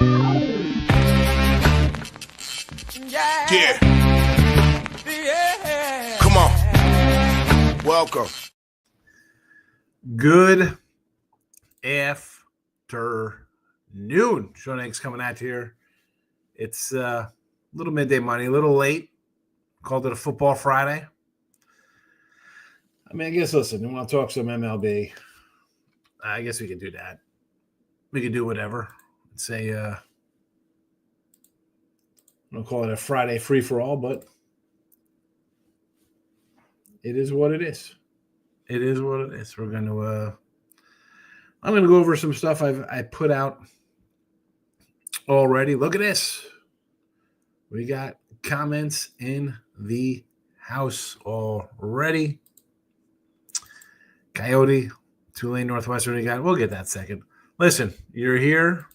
Yeah. Come on. Welcome. Good afternoon. Sean Higgs coming at you here. It's a little midday money, a little late. Called it a football Friday. I mean, I guess, listen, you want to talk some MLB, I guess we can do that. We can do whatever. Say, I don't call it a Friday free-for-all, but it is what it is. It is what it is. We're going to I'm going to go over some stuff I put out already. Look at this. We got comments in the house already. Coyote, Tulane Northwestern. We'll get that second. Listen, you're here.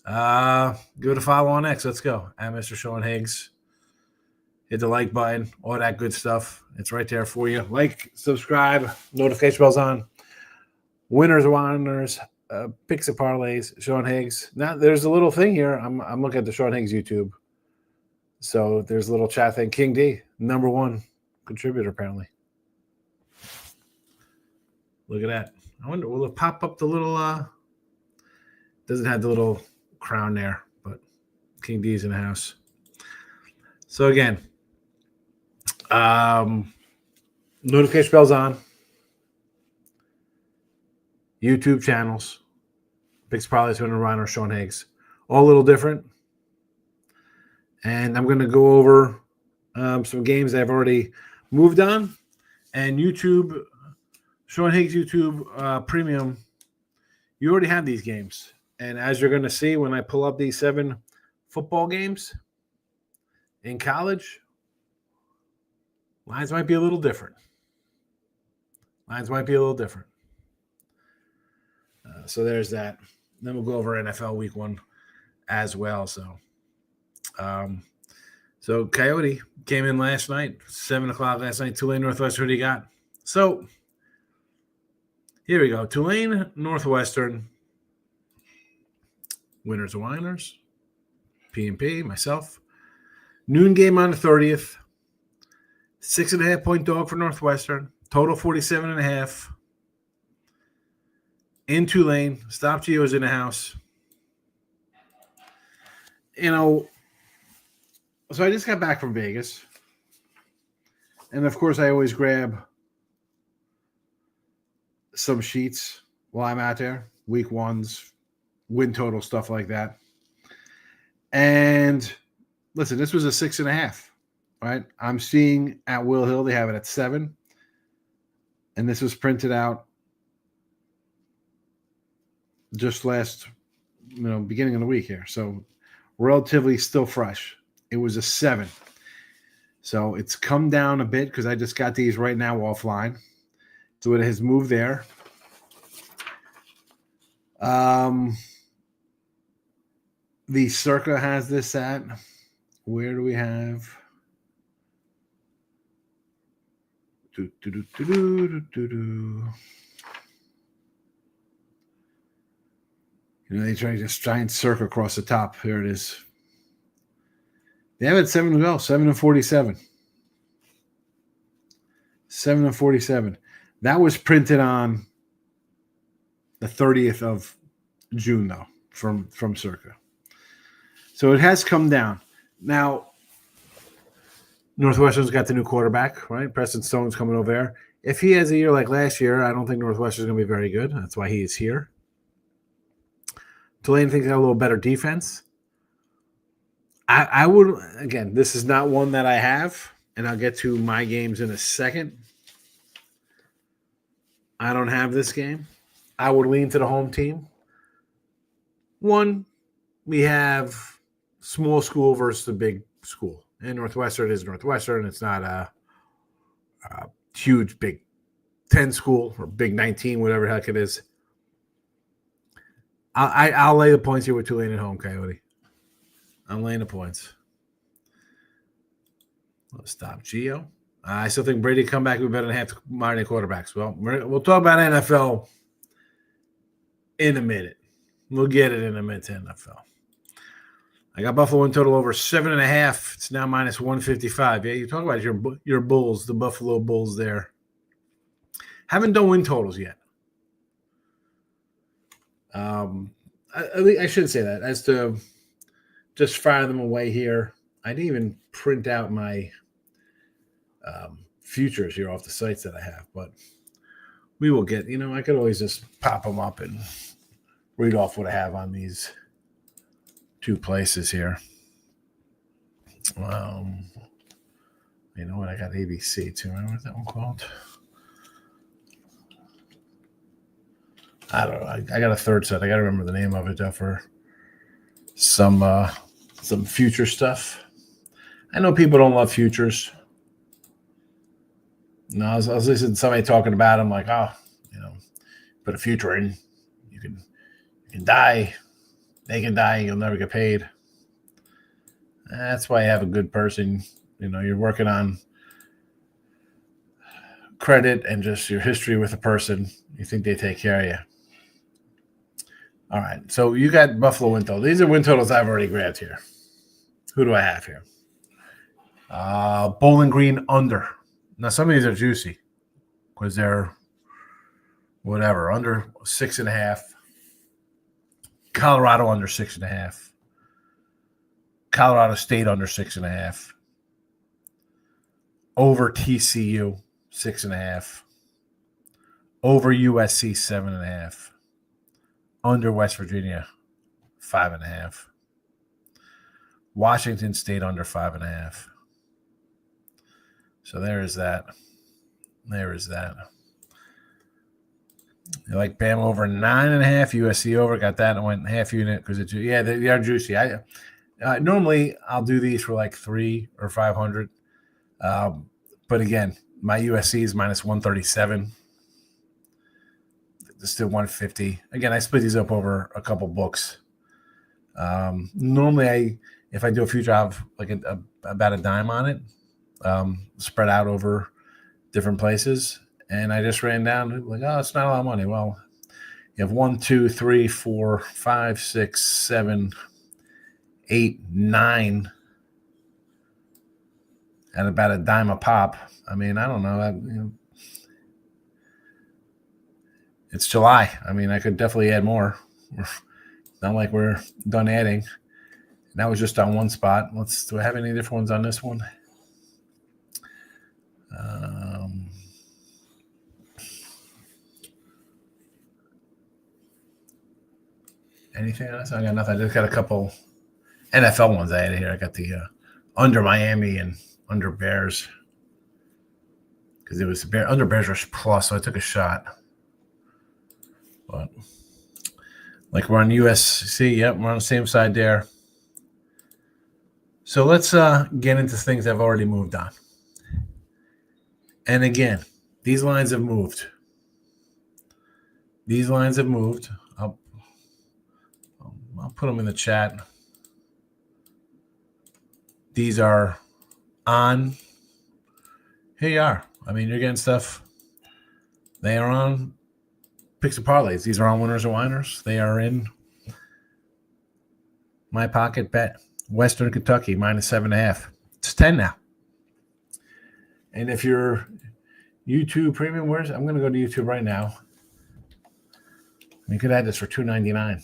Give it a follow on X. Let's go. I'm Mr. Sean Higgs. Hit the like button, all that good stuff. It's right there for you. Like, subscribe, notification bells on. Winners, wonders, picks and parlays, Sean Higgs. Now, there's a little thing here. I'm looking at the Sean Higgs YouTube. So there's a little chat thing. King D, #1 contributor, apparently. Look at that. I wonder, will it pop up the little, doesn't have the little crown there, but King D's in the house. So again, notification bells on. YouTube channels. Picks probably Winner Ryan or Sean Higgs. All a little different. And I'm going to go over some games I've already moved on. And YouTube, Sean Higgs YouTube Premium, you already have these games. And as you're going to see when I pull up these 7 football games in college, lines might be a little different. So there's that. Then we'll go over NFL Week 1 as well. So Coyote came in last night, 7 o'clock last night. Tulane Northwestern, who do you got? So here we go. Tulane Northwestern, winners and whiners, P&P, myself. Noon game on the 30th. 6.5-point dog for Northwestern. Total 47.5. In Tulane. Stop Geo's in the house. You know, so I just got back from Vegas. And, of course, I always grab some sheets while I'm out there. Week 1's, win total, stuff like that. And, listen, this was a 6.5, right? I'm seeing at Will Hill, they have it at 7. And this was printed out just last, beginning of the week here. So relatively still fresh. It was a 7. So it's come down a bit because I just got these right now offline. So it has moved there. The Circa has this at, where do we have? They try to giant Circa across the top. Here it is. They have it 7 as well, 7-47. 7-47. That was printed on the 30th of June, though, from Circa. So it has come down. Now, Northwestern's got the new quarterback, right? Preston Stone's coming over there. If he has a year like last year, I don't think Northwestern's going to be very good. That's why he is here. Tulane thinks they got a little better defense. I would, again, this is not one that I have, and I'll get to my games in a second. I don't have this game. I would lean to the home team. One, we have small school versus a big school. And Northwestern is Northwestern. It's not a huge Big 10 school or Big 19, whatever the heck it is. I'll lay the points here with Tulane at home, Coyote. I'm laying the points. Let's stop Geo. I still think Brady come back. We better than half modern quarterbacks. Well, we'll talk about NFL in a minute. We'll get it in a minute to NFL. I got Buffalo win total over 7.5. It's now minus 155. Yeah, you talk about your Bulls, the Buffalo Bulls there. Haven't done win totals yet. I shouldn't say that. As to just fire them away here, I didn't even print out my futures here off the sites that I have, but we will get, I could always just pop them up and read off what I have on these two places here. You know what? I got ABC too. Remember what that one called? I don't know. I got a third set. I got to remember the name of it for some future stuff. I know people don't love futures. No, I was listening to somebody talking about them, like, put a future in, you can die, they can die, you'll never get paid. That's why you have a good person. You're working on credit and just your history with a person. You think they take care of you. All right, so you got Buffalo win total. These are win totals I've already grabbed here. Who do I have here? Bowling Green under. Now, some of these are juicy because they're whatever, under 6.5. Colorado under 6.5. Colorado State under 6.5. Over TCU, 6.5. Over USC, 7.5. Under West Virginia, 5.5. Washington State under 5.5. So there is that. There is that. You like Bama over 9.5, USC over. Got that and went half unit because they are juicy. Normally I'll do these for like 300 or 500, but again, my USC is minus 137. It's still 150. Again, I split these up over a couple books. Normally, if I do a future, I have like about a dime on it, spread out over different places. And I just ran down like, it's not a lot of money. Well, you have 1, 2, 3, 4, 5, 6, 7, 8, 9 at about a dime a pop. I mean, I don't know. It's July. I mean, I could definitely add more. It's not like we're done adding. That was just on one spot. Do I have any different ones on this one? Anything else? I got nothing. I just got a couple NFL ones I had here. I got the under Miami and under Bears because it was under Bears rush plus, so I took a shot. But like we're on USC, yep, we're on the same side there. So let's get into things I've already moved on. And again, these lines have moved. These lines have moved. I'll put them in the chat. These are on. Here you are. I mean, you're getting stuff. They are on picks and parlays. These are on winners and whiners. They are in my pocket bet. Western Kentucky minus 7.5. It's 10 now. And if you're YouTube premium, I'm going to go to YouTube right now. You could add this for $2.99.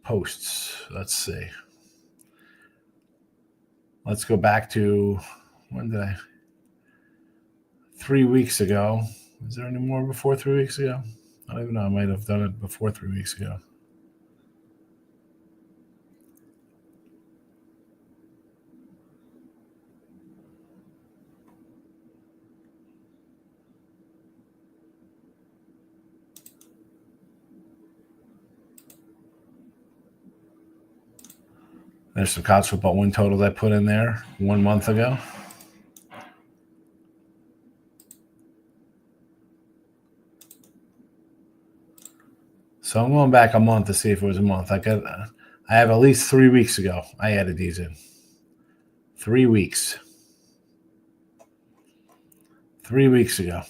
Posts. Let's see. Let's go back to 3 weeks ago. Is there any more before 3 weeks ago? I don't even know. I might have done it before 3 weeks ago. There's some college football win totals I put in there 1 month ago. So I'm going back a month to see if it was a month. I have at least 3 weeks ago. I added these in. 3 weeks. 3 weeks ago.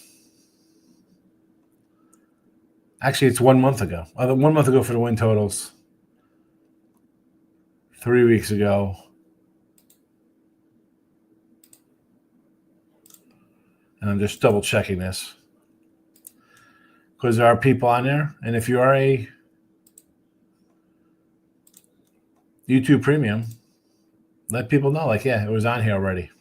Actually, it's 1 month ago. 1 month ago for the win totals. 3 weeks ago. And I'm just double checking this because there are people on there. And if you are a YouTube Premium, let people know. Like, yeah, it was on here already.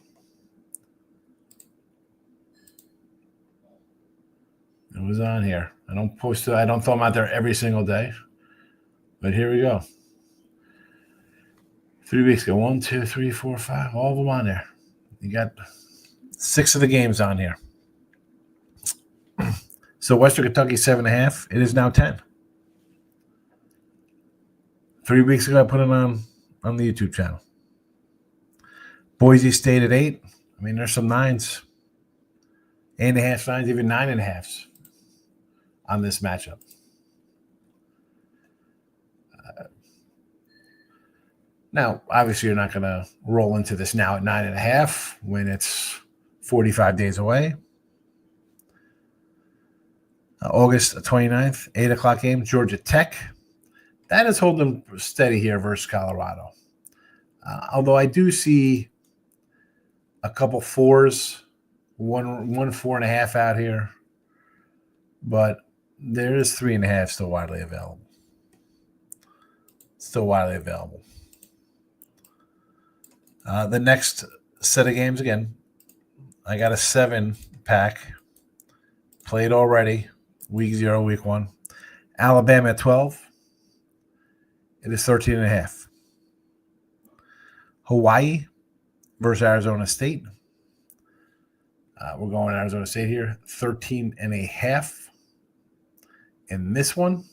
It was on here. I don't post it. I don't throw them out there every single day. But here we go. 3 weeks ago. 1, 2, 3, 4, 5. All of them on there. You got 6 of the games on here. So Western Kentucky 7.5. It is now 10. 3 weeks ago, I put it on the YouTube channel. Boise State at 8. I mean, there's some 9s. 8.5 9s, even 9.5s on this matchup. Now, obviously, you're not going to roll into this now at 9.5 when it's 45 days away. August 29th, 8 o'clock game, Georgia Tech. That is holding steady here versus Colorado. Although I do see a couple 4s, one 4.5 out here. But there is 3.5 still widely available. The next set of games, again, I got a 7-pack played already. Week 0, week 1. Alabama at 12. It is 13.5. Hawaii versus Arizona State. We're going Arizona State here. 13.5 in this one.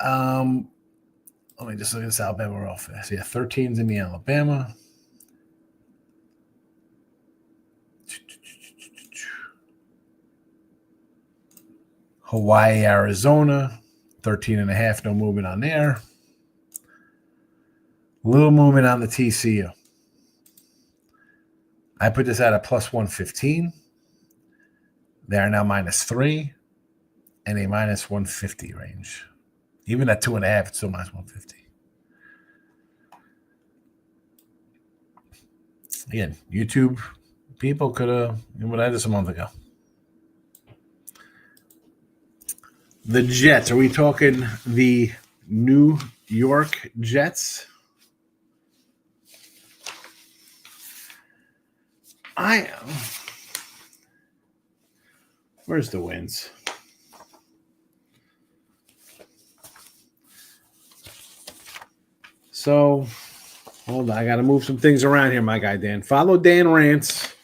Let me just look at this Alabama real fast. Yeah, 13's in the Alabama. Hawaii, Arizona, 13.5. No movement on there. Little movement on the TCU. I put this at a plus 115. They are now -3 and a minus 150 range. Even at 2.5, it's still minus 150. Again, YouTube people could have, what I did this a month ago. The Jets. Are we talking the New York Jets? Where's the wins? So, hold on. I got to move some things around here, my guy Dan. Follow Dan Rants.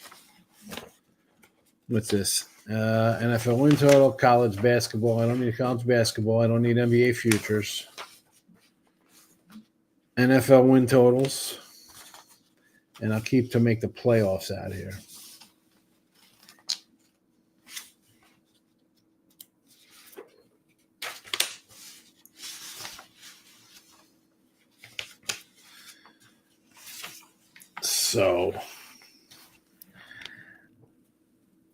What's this? NFL win total, college basketball. I don't need college basketball. I don't need NBA futures. NFL win totals. And I'll keep to make the playoffs out here. So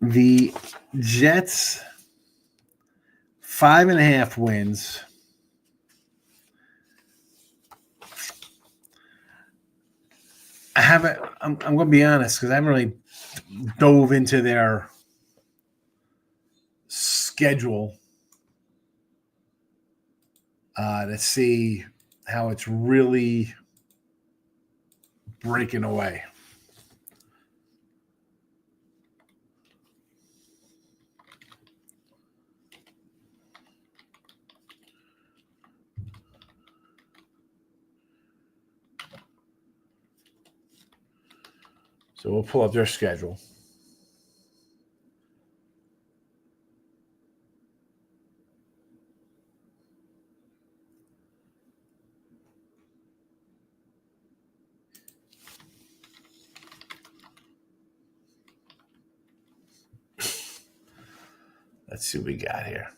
the Jets 5.5 wins. I haven't. I'm going to be honest because I haven't really dove into their schedule to see how it's really breaking away. So we'll pull up their schedule. Let's see what we got here.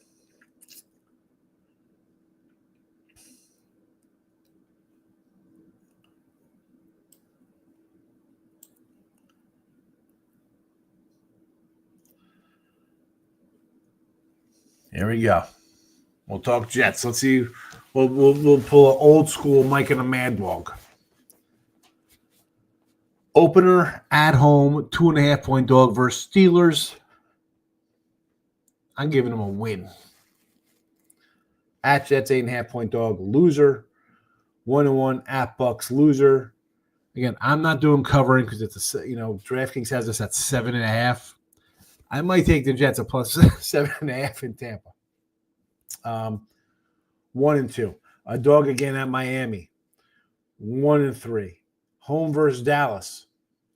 Here we go. We'll talk Jets. Let's see. We'll pull an old school Mike and a Mad Dog. Opener at home, 2.5-point dog versus Steelers. I'm giving them a win. At Jets, 8.5-point dog, loser. 1-1 at Bucks, loser. Again, I'm not doing covering because it's DraftKings has us at 7.5. I might take the Jets at plus 7.5 in Tampa. 1-2. A dog again at Miami. 1-3. Home versus Dallas.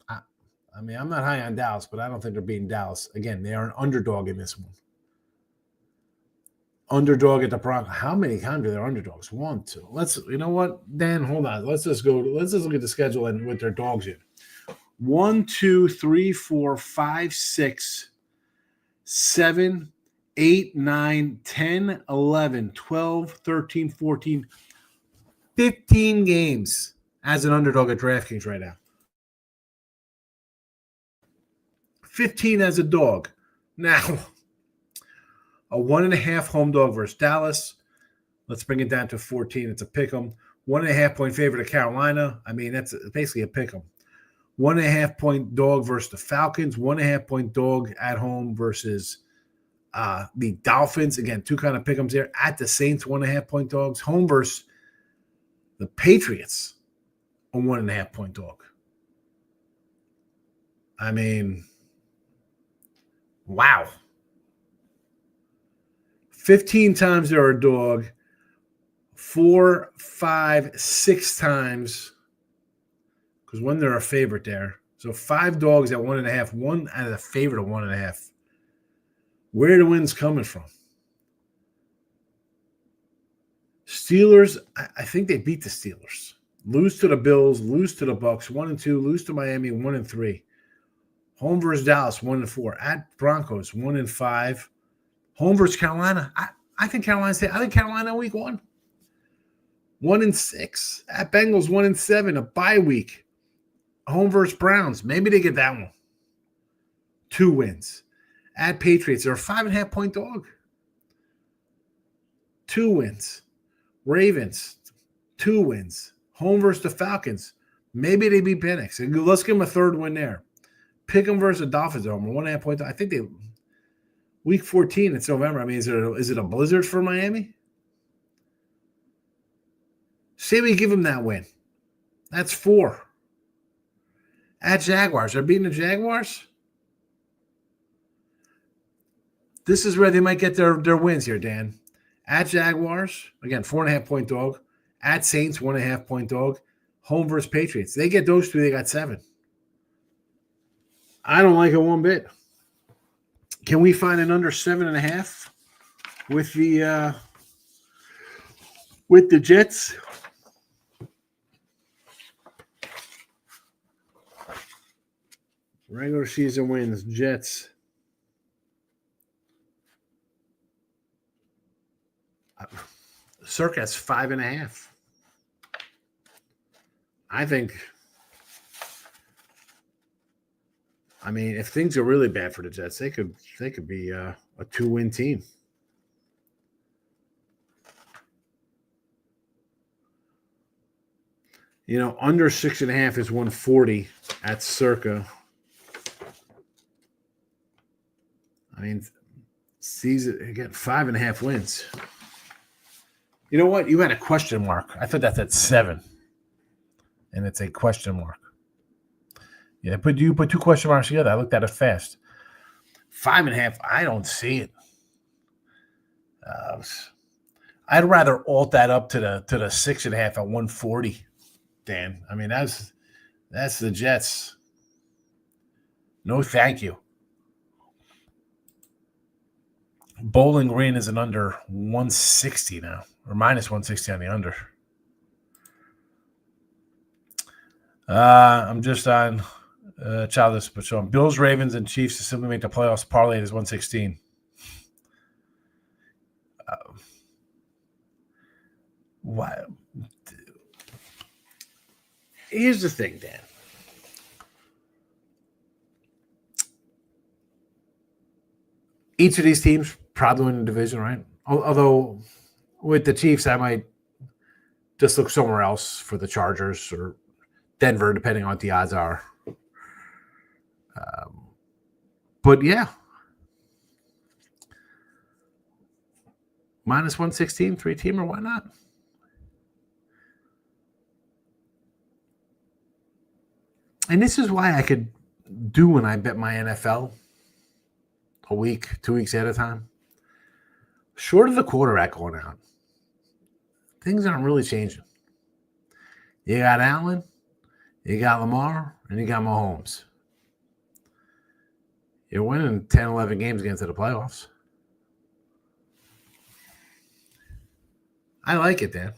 I mean, I'm not high on Dallas, but I don't think they're beating Dallas. Again, they are an underdog in this one. Underdog at the Broncos. How many times are there underdogs? 1, 2. You know what, Dan? Hold on. Let's just look at the schedule and with their dogs in. 1, 2, 3, 4, 5, 6, 7, 8, 9, 10, 11, 12, 13, 14, 15 games as an underdog at DraftKings right now. 15 as a dog. Now, a 1.5 home dog versus Dallas. Let's bring it down to 14. It's a pick 'em. 1.5-point favorite of Carolina. I mean, that's basically a pick 'em. 1.5-point dog versus the Falcons. 1.5-point dog at home versus the Dolphins. Again, two kind of pick 'ems there. At the Saints, 1.5-point dogs. Home versus the Patriots, a 1.5-point dog. I mean, wow. 15 times they're a dog. 4, 5, 6 times. Because when they're a favorite there. So 5 dogs at 1.5. 1 out of the favorite of 1.5. Where are the wins coming from? Steelers, I think they beat the Steelers. Lose to the Bills, lose to the Bucks, 1-2, lose to Miami, 1-3. Home versus Dallas, 1-4. At Broncos, 1-5. Home versus Carolina. I think Carolina week 1. 1-6. At Bengals, 1-7. A bye week. Home versus Browns. Maybe they get that one. 2 wins. At Patriots, they're a 5.5-point dog. 2 wins. Ravens, 2 wins. Home versus the Falcons. Maybe they beat Penix. Let's give them a 3rd win there. Pick them versus the Dolphins at home. 1.5-point. I think they week 14. It's November. I mean, is it a blizzard for Miami? Say we give them that win. That's 4. At Jaguars. They're beating the Jaguars. This is where they might get their wins here, Dan. At Jaguars, again, 4.5-point dog. At Saints, 1.5-point dog. Home versus Patriots. They get those 2, they got 7. I don't like it one bit. Can we find an under 7.5 with the Jets? Regular season wins, Jets. Circa's 5.5. I think. I mean, if things are really bad for the Jets, they could be a 2-win team. Under 6.5 is 140 at Circa. I mean, season again 5.5 wins. You know what? You had a question mark. I thought that's at 7, and it's a question mark. Yeah, but you put 2 question marks together. I looked at it fast. 5.5. I don't see it. I'd rather alt that up to the 6.5 at 140. Dan, I mean that's the Jets. No, thank you. Bowling Green is an under 160 now, or minus 160 on the under. I'm just on Childish Patrol. Bills, Ravens, and Chiefs to simply make the playoffs. Parlay is 116. Why? Here's the thing, Dan. Each of these teams probably win the division, right? Although with the Chiefs, I might just look somewhere else for the Chargers or Denver, depending on what the odds are. But yeah, minus 116, 3-teamer, why not? And this is why I could do when I bet my NFL a week, 2 weeks at a time. Short of the quarterback going out, things aren't really changing. You got Allen, you got Lamar, and you got Mahomes. You're winning 10, 11 games against the playoffs. I like it, Dan.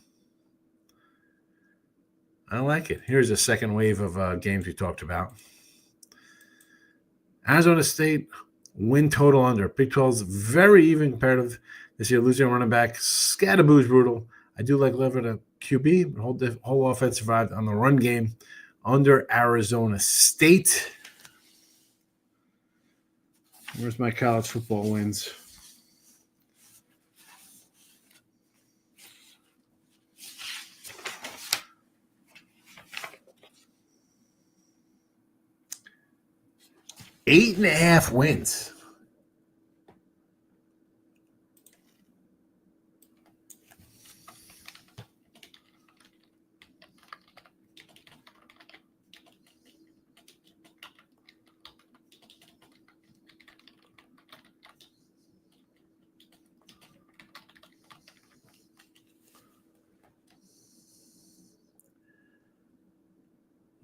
I like it. Here's a second wave of games we talked about. Arizona State, win total under. Big 12's very even comparative this year. Losing running back, Scatterboo's brutal. I do like Lever to QB, but the whole offense survived on the run game under Arizona State. Where's my college football wins? Eight and a half wins.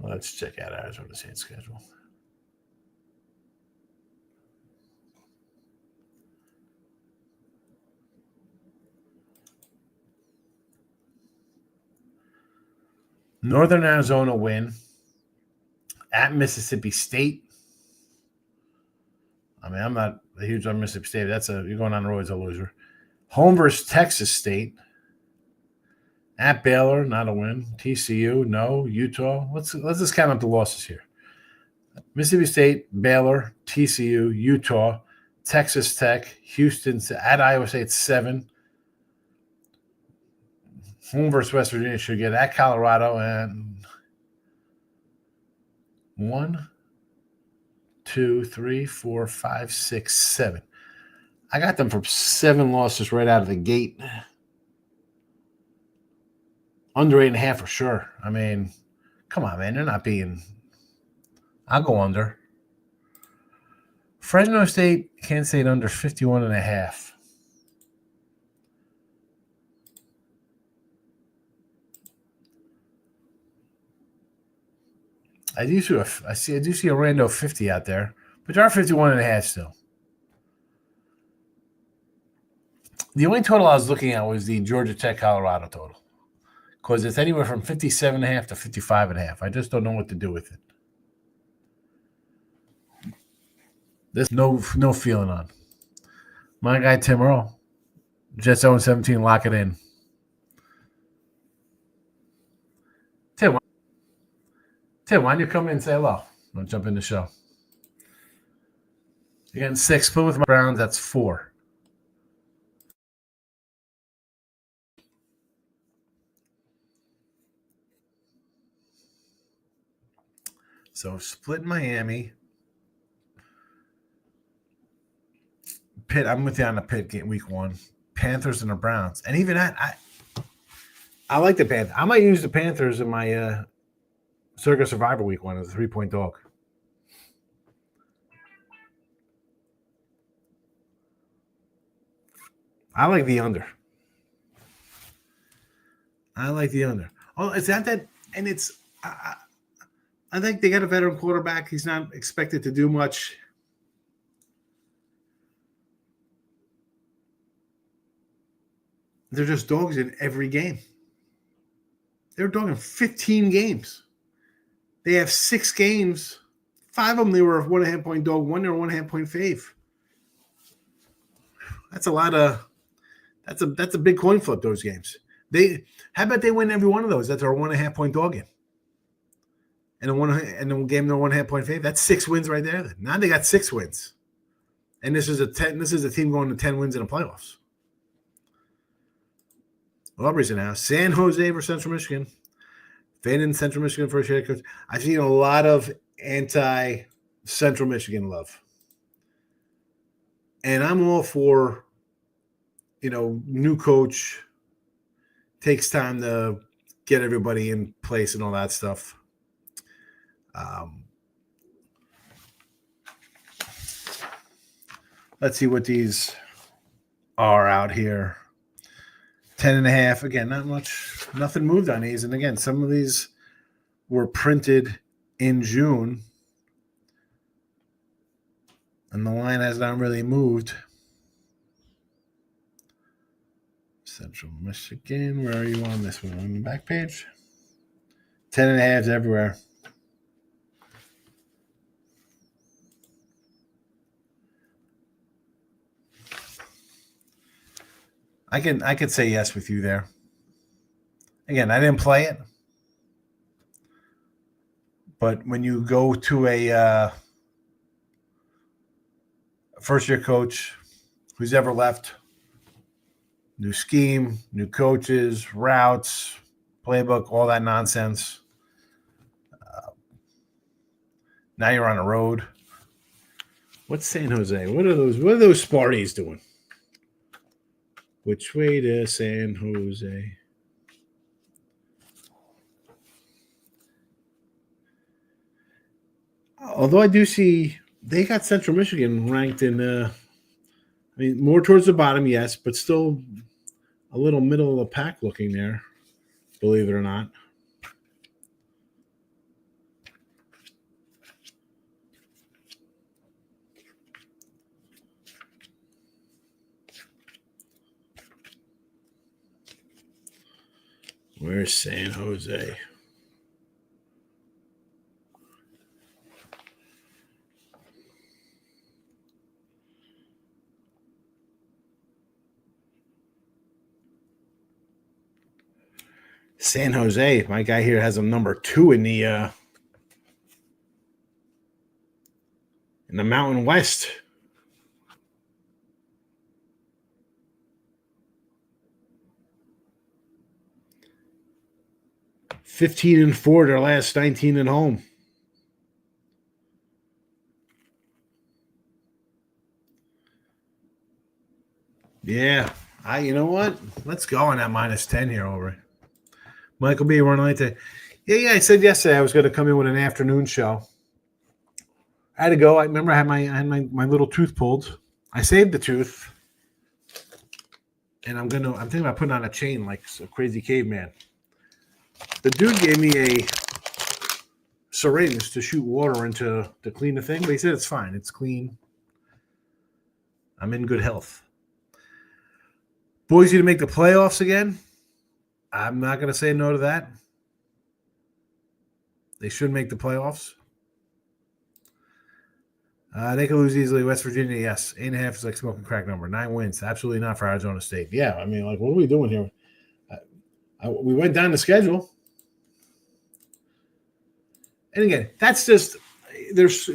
Let's check out Arizona State's schedule. Northern Arizona win at Mississippi State. I mean, I'm not a huge on Mississippi State. You're going on the road as a loser. Home versus Texas State. At Baylor, not a win. TCU, no. Utah. Let's just count up the losses here. Mississippi State, Baylor, TCU, Utah, Texas Tech, Houston, at Iowa State 7. Home versus West Virginia should get at Colorado and 1, 2, 3, 4, 5, 6, 7. I got them for 7 losses right out of the gate. Under 8.5 for sure. I mean, come on, man. They're not being. I'll go under. Fresno State, Kansas State under 51.5. I do see a rando 50 out there, but there are 51.5 still. The only total I was looking at was the Georgia Tech Colorado total, because it's anywhere from 57.5 to 55.5. I just don't know what to do with it. There's no feeling on. My guy Tim Earl, Jets 0-17, lock it in. Tim, why don't you come in and say hello? I'll jump in the show. You're getting 6. Split with my Browns, that's 4. So split Miami. Pitt, I'm with you on the Pitt game week 1. Panthers and the Browns. And even that, I like the Panthers. I might use the Panthers in my Circa Survivor week 1 as a 3-point dog. I like the under. Oh, it's not that, and it's. I think they got a veteran quarterback. He's not expected to do much. They're just dogs in every game. They're dogging 15 games. They have 6 games. 5 of them they were a 1.5-point dog. 1 they were 1.5-point fave. That's a lot of. That's a big coin flip. Those games. How about they win every one of those? That's a 1.5-point dog game. And the game they're 1.5-point fave. That's 6 wins right there. Now they got 6 wins. And this is a team going to 10 wins in the playoffs. Aubrey's in house. San Jose versus Central Michigan. Fading Central Michigan first year coach. I've seen a lot of anti-Central Michigan love. And I'm all for, new coach, takes time to get everybody in place and all that stuff. Let's see what these are out here. 10.5. Again, not much. Nothing moved on these. And again, some of these were printed in June. And the line has not really moved. Central Michigan. Where are you on this one? On the back page? 10.5s everywhere. I could say yes with you there. Again, I didn't play it. But when you go to a first-year coach who's ever left, new scheme, new coaches, routes, playbook, all that nonsense. Now you're on the road. What's San Jose? What are those Sparties doing? Which way to San Jose? Although I do see they got Central Michigan ranked in, more towards the bottom, yes, but still a little middle of the pack looking there, believe it or not. Where's San Jose? San Jose. My guy here has a number 2 in the Mountain West. (15-4) their last 19 at home. Yeah, you know what? Let's go on that -10 here, over. Michael B. We're like that. Yeah. I said yesterday I was going to come in with an afternoon show. I had to go. I remember I had my little tooth pulled. I saved the tooth, and I'm thinking about putting on a chain like a crazy caveman. The dude gave me a syringe to shoot water into to clean the thing, but he said it's fine. It's clean. I'm in good health. Boise to make the playoffs again. I'm not going to say no to that. They should make the playoffs. They could lose easily. West Virginia, yes. 8.5 is like smoking crack number. 9 wins. Absolutely not for Arizona State. Yeah, what are we doing here? We went down the schedule. And again, that's just this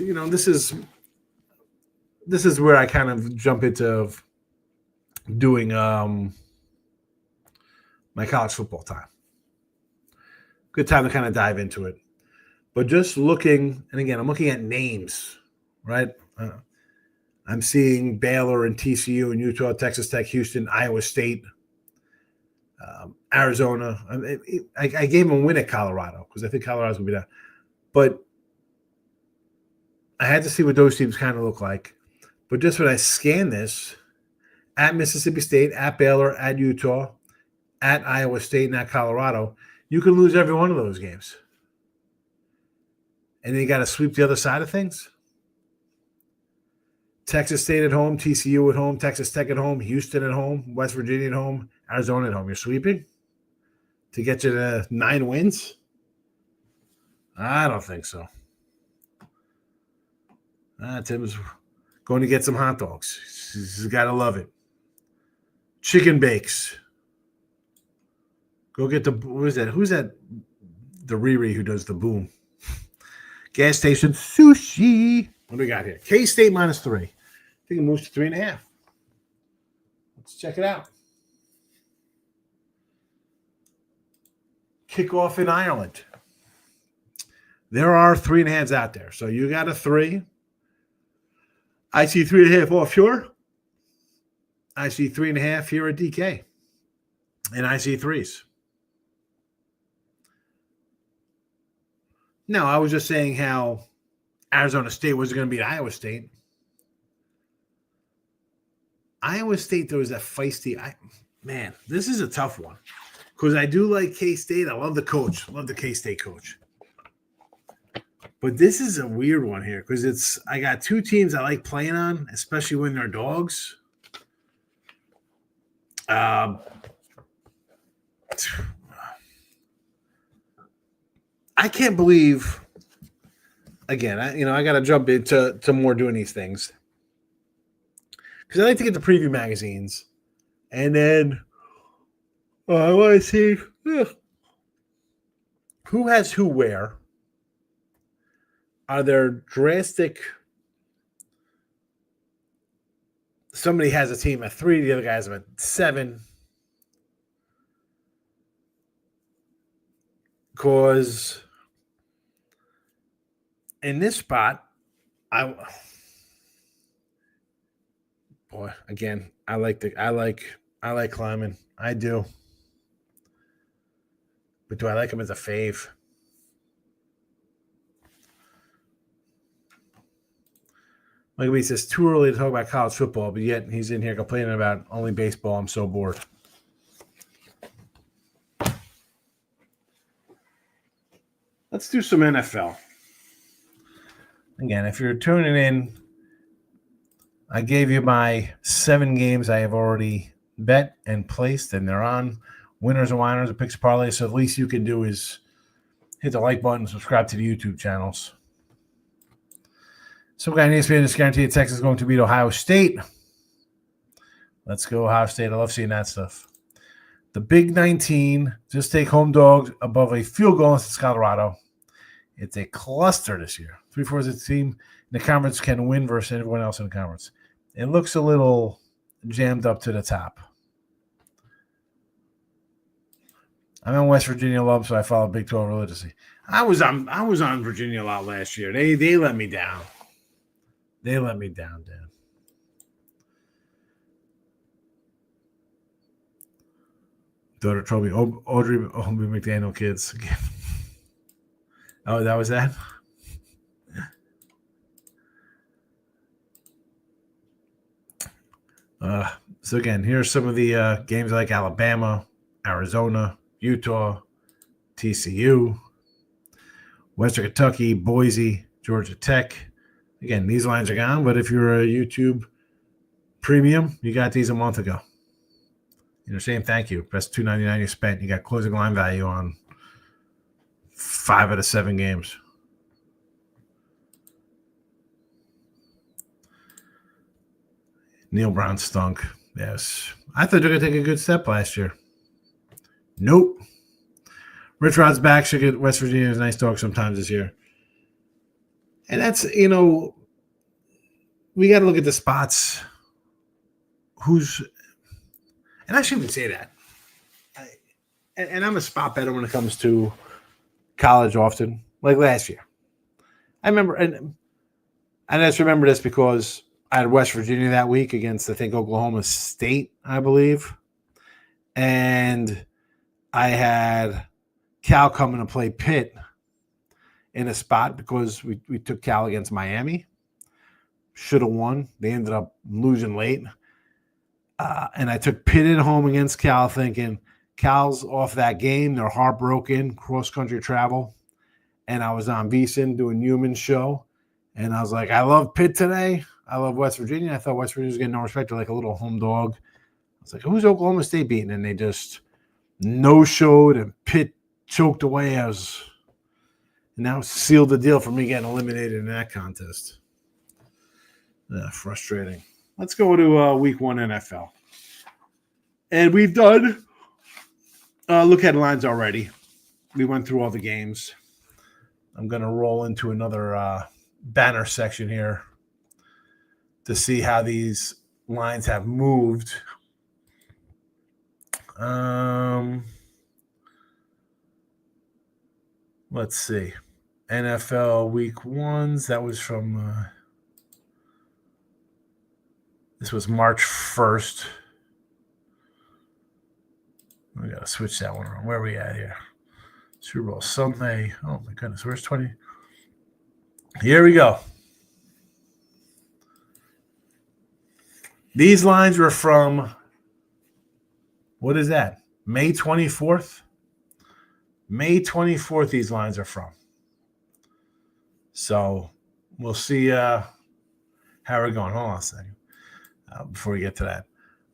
is where I kind of jump into doing my college football time. Good time to kind of dive into it. But just looking, and again, I'm looking at names, right? I'm seeing Baylor and TCU and Utah, Texas Tech, Houston, Iowa State, Arizona. I gave them a win at Colorado because I think Colorado's going to be down. But I had to see what those teams kind of look like. But just when I scan this, at Mississippi State, at Baylor, at Utah, at Iowa State, and at Colorado, you can lose every one of those games. And then you got to sweep the other side of things. Texas State at home, TCU at home, Texas Tech at home, Houston at home, West Virginia at home, Arizona at home. You're sweeping to get you to 9 wins? I don't think so. Tim's going to get some hot dogs. He's got to love it. Chicken bakes. Go get what is that? Who's that? The Riri who does the boom. Gas station sushi. What do we got here? K-State -3. I think think it moves to 3.5. Let's check it out. Kickoff in Ireland. There are 3.5s out there. So you got a 3. I see 3.5 offshore. I see 3.5 here at DK. And I see 3s. No, I was just saying how Arizona State was going to beat Iowa State. Iowa State, there was that feisty. Man, this is a tough one. Because I do like K-State. I love the coach. Love the K-State coach. But this is a weird one here because I got 2 teams I like playing on, especially when they're dogs. I can't believe. Again, I got to jump into more doing these things because I like to get the preview magazines, and then I want to see who has who where. Are there drastic? Somebody has a team at 3, the other guy has them at 7. Because in this spot, I like climbing. I do. But do I like him as a fave? Like he says, too early to talk about college football, but yet he's in here complaining about only baseball. I'm so bored. Let's do some NFL. Again, if you're tuning in, I gave you my 7 games I have already bet and placed, and they're on winners and whiners and picks parlay. So the least you can do is hit the like button, subscribe to the YouTube channels. So, guy needs to be in this guaranteed Texas is going to beat Ohio State. Let's go, Ohio State. I love seeing that stuff. The Big 19, just take home dogs above a field goal against Colorado. It's a cluster this year. 3-4 is a team in the conference can win versus everyone else in the conference. It looks a little jammed up to the top. I'm in West Virginia love, so I follow Big 12 religiously. I was on Virginia a lot last year. They let me down. They let me down, Dan. Daughter told me Audrey McDaniel kids. Oh, that was that? So again, here's some of the games like Alabama, Arizona, Utah, TCU, Western Kentucky, Boise, Georgia Tech. Again, these lines are gone, but if you're a YouTube premium, you got these a month ago. You're saying thank you. Best $2.99 you spent. You got closing line value on 5 out of 7 games. Neil Brown stunk. Yes. I thought they were going to take a good step last year. Nope. Rich Rod's back. Should get West Virginia's nice dog sometimes this year. And that's, we got to look at the spots. And I shouldn't say that. And I'm a spot better when it comes to college often, like last year. I remember, and I just remember this because I had West Virginia that week against, I think, Oklahoma State, I believe. And I had Cal coming to play Pitt in a spot because we took Cal against Miami. Should have won. They ended up losing late. And I took Pitt at home against Cal thinking Cal's off that game. They're heartbroken, cross-country travel. And I was on VSiN doing Newman's show. And I was like, I love Pitt today. I love West Virginia. I thought West Virginia was getting no respect. They're like a little home dog. I was like, who's Oklahoma State beating? And they just no-showed, and Pitt choked away. And now sealed the deal for me getting eliminated in that contest. Frustrating. Let's go to week 1 NFL. And we've done look headlines already. We went through all the games. I'm going to roll into another banner section here. to see how these lines have moved. Let's see. NFL week ones. That was from this was March 1st. We gotta switch that one around. Where are we at here? Super Bowl Sunday. Oh my goodness, where's 20? Here we go. These lines were from, what is that? May 24th? May 24th, these lines are from. So we'll see how we're going. Hold on a second before we get to that.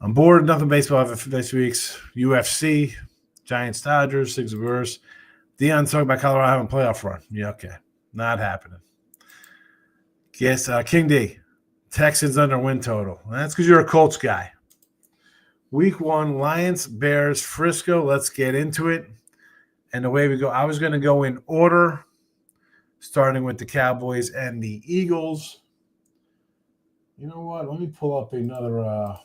I'm bored. Nothing baseball for this week's UFC, Giants, Dodgers, 6 Brewers. Deion's talking about Colorado having a playoff run. Yeah, okay. Not happening. Yes, King D. Texans under win total. That's because you're a Colts guy. Week 1, Lions, Bears, Frisco. Let's get into it. And away we go. I was going to go in order, starting with the Cowboys and the Eagles. You know what? Let me pull up another.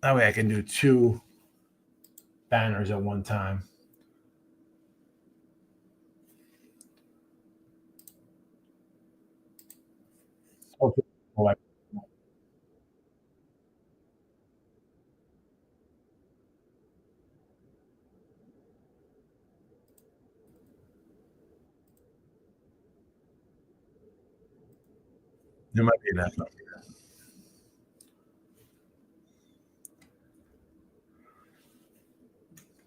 That way I can do 2 banners at one time. Okay. There might be that.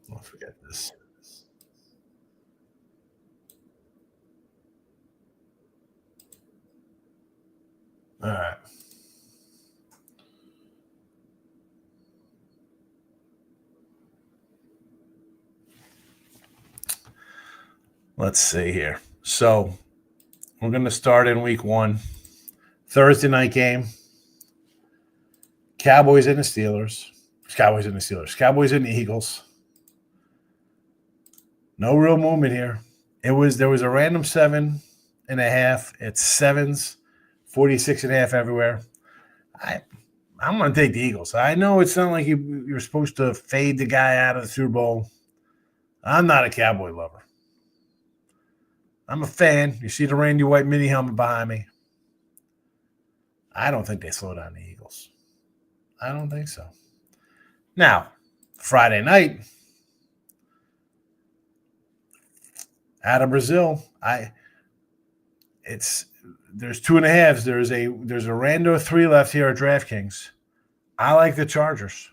I'll forget this. All right. Let's see here. So we're going to start in week 1. Thursday night game. Cowboys and the Steelers. Cowboys and the Eagles. No real movement here. There was a random 7.5. It's 7s, 46.5 everywhere. I'm going to take the Eagles. I know it's not like you're supposed to fade the guy out of the Super Bowl. I'm not a Cowboy lover. I'm a fan. You see the Randy White mini helmet behind me. I don't think they slow down the Eagles. I don't think so. Now, Friday night, out of Brazil, there's 2.5s. There's a rando 3 left here at DraftKings. I like the Chargers.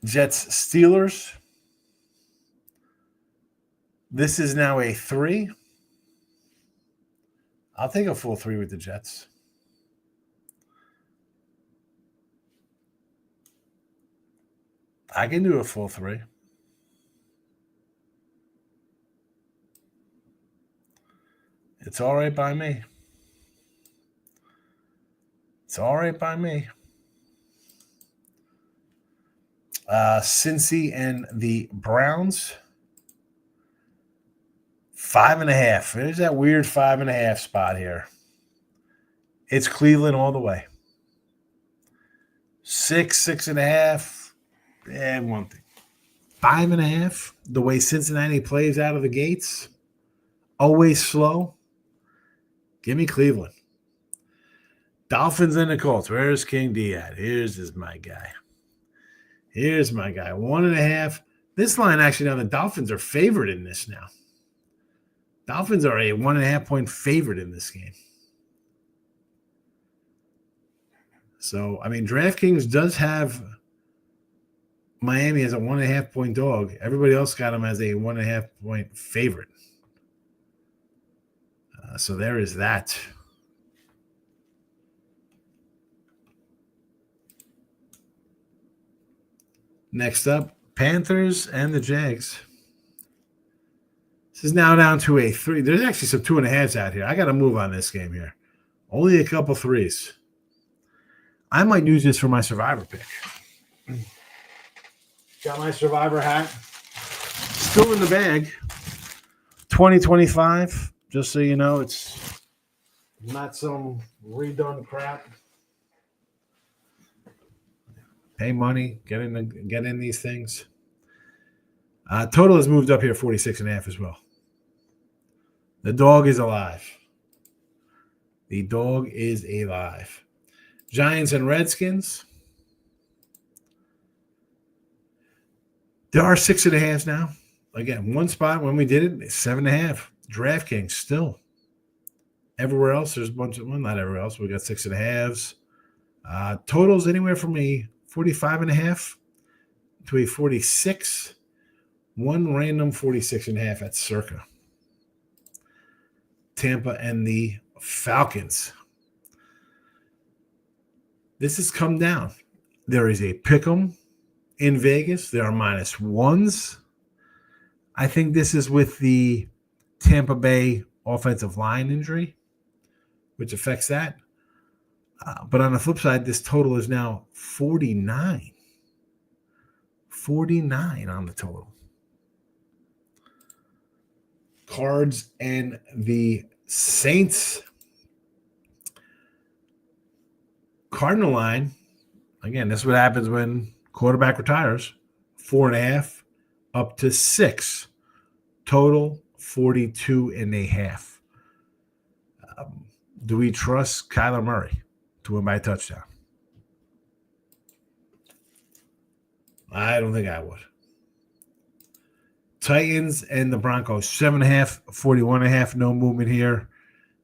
Jets, Steelers. This is now a 3. I'll take a full 3 with the Jets. I can do a full 3. It's all right by me. Cincy and the Browns. 5.5. There's that weird 5.5 spot here. It's Cleveland all the way. 6.5. One thing. 5.5. The way Cincinnati plays out of the gates, always slow. Give me Cleveland. Dolphins and the Colts. Where's King D at? Here's my guy. 1.5. This line actually now the Dolphins are favored in this now. Dolphins are a 1.5 point favorite in this game. So, I mean, DraftKings does have Miami as a 1.5 point dog. Everybody else got them as a 1.5 point favorite. So there is that. Next up, Panthers and the Jags. This is now down to a 3. There's actually some 2.5s out here. I got to move on this game here. Only a couple 3s. I might use this for my Survivor pick. Got my Survivor hat. still in the bag. 2025, just so you know, it's not some redone crap. Pay money, get in these things. Total has moved up here 46.5 as well. The dog is alive. The dog is alive. Giants and Redskins. There are 6.5 now. Again, one spot when we did it, 7.5. DraftKings still. Everywhere else, there's a bunch of, well, not everywhere else. We got 6.5s. Totals anywhere from a 45.5 to a 46. One random 46.5 at Circa. Tampa and the Falcons. This has come down. There is a pick'em in Vegas. There are -1s. I think this is with the Tampa Bay offensive line injury, which affects that. But on the flip side, this total is now 49. 49 on the total. Cards and the Saints. Cardinal line. Again, this is what happens when quarterback retires. 4.5 up to 6. Total 42.5. Do we trust Kyler Murray to win by a touchdown? I don't think I would. Titans and the Broncos, 7.5, 41.5. No movement here.